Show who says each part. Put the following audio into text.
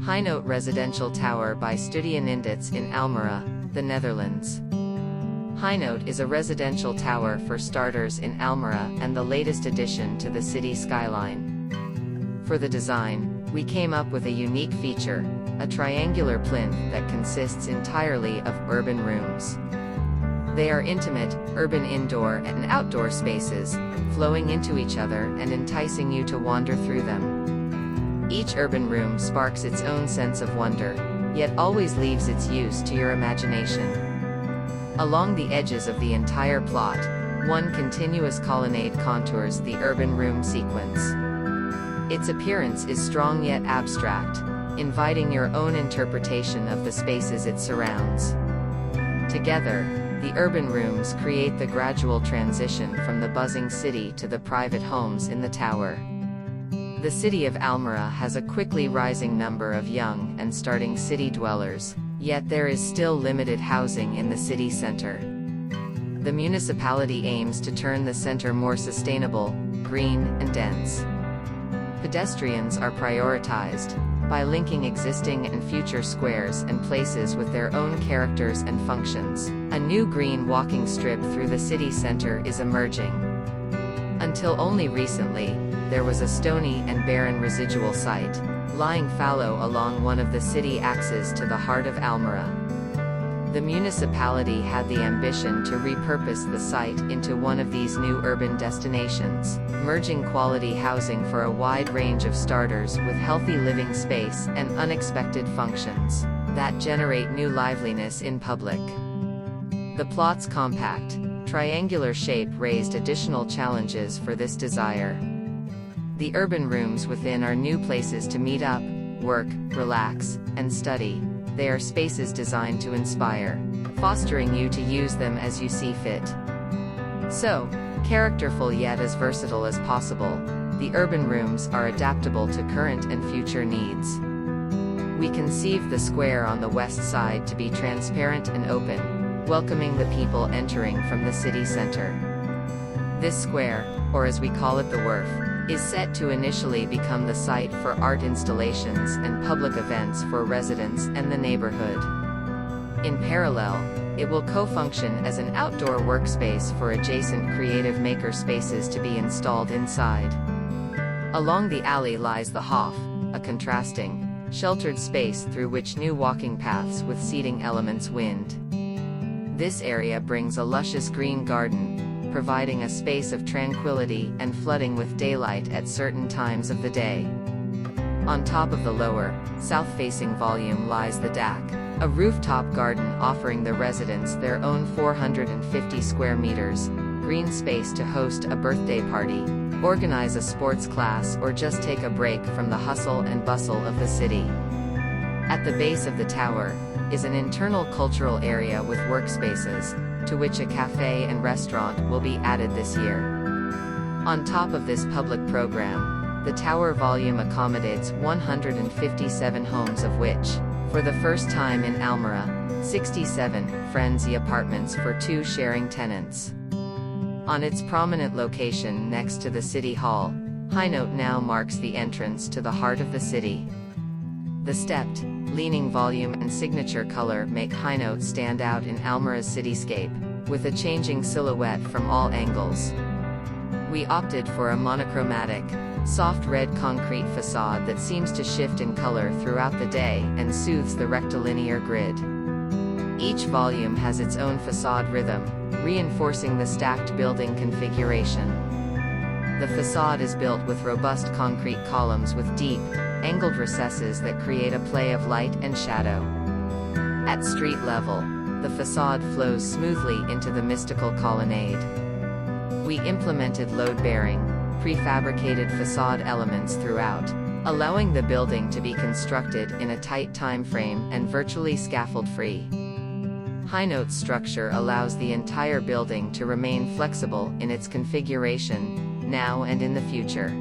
Speaker 1: Highnote residential tower by Studioninedots in Almere, the Netherlands. Highnote is a residential tower for starters in Almere and the latest addition to the city skyline. For the design, we came up with a unique feature, a triangular plinth that consists entirely of urban rooms. They are intimate, urban indoor and outdoor spaces, flowing into each other and enticing you to wander through them. Each urban room sparks its own sense of wonder, yet always leaves its use to your imagination. Along the edges of the entire plot, one continuous colonnade contours the urban room sequence. Its appearance is strong yet abstract, inviting your own interpretation of the spaces it surrounds. Together, the urban rooms create the gradual transition from the buzzing city to the private homes in the tower. The city of Almere has a quickly rising number of young and starting city dwellers, yet there is still limited housing in the city center. The municipality aims to turn the center more sustainable, green, and dense. Pedestrians are prioritized by linking existing and future squares and places with their own characters and functions. A new green walking strip through the city center is emerging. Until only recently, there was a stony and barren residual site, lying fallow along one of the city axes to the heart of Almere. The municipality had the ambition to repurpose the site into one of these new urban destinations, merging quality housing for a wide range of starters with healthy living space and unexpected functions that generate new liveliness in public. The plot's compact, triangular shape raised additional challenges for this desire. The urban rooms within are new places to meet up, work, relax, and study. They are spaces designed to inspire, fostering you to use them as you see fit. So, characterful yet as versatile as possible, the urban rooms are adaptable to current and future needs. We conceived the square on the west side to be transparent and open, welcoming the people entering from the city center. This square, or as we call it the Wharf, is set to initially become the site for art installations and public events for residents and the neighborhood. In parallel, it will co-function as an outdoor workspace for adjacent creative maker spaces to be installed inside. Along the alley lies the Hof, a contrasting, sheltered space through which new walking paths with seating elements wind. This area brings a luscious green garden, providing a space of tranquility and flooding with daylight at certain times of the day. On top of the lower, south-facing volume lies the DAC, a rooftop garden offering the residents their own 450 square meters, green space to host a birthday party, organize a sports class or just take a break from the hustle and bustle of the city. At the base of the tower is an internal cultural area with workspaces, to which a cafe and restaurant will be added this year. On top of this public program, the tower volume accommodates 157 homes, of which, for the first time in Almere, 67 frenzy apartments for 2 sharing tenants. On its prominent location next to the City Hall, Highnote now marks the entrance to the heart of the city. The stepped, leaning volume and signature color make Highnote stand out in Almere's cityscape, with a changing silhouette from all angles. We opted for a monochromatic, soft red concrete facade that seems to shift in color throughout the day and soothes the rectilinear grid. Each volume has its own facade rhythm, reinforcing the stacked building configuration. The facade is built with robust concrete columns with deep, angled recesses that create a play of light and shadow. At street level, the facade flows smoothly into the mystical colonnade. We implemented load-bearing, prefabricated facade elements throughout, allowing the building to be constructed in a tight time frame and virtually scaffold-free. Highnote's structure allows the entire building to remain flexible in its configuration, now and in the future.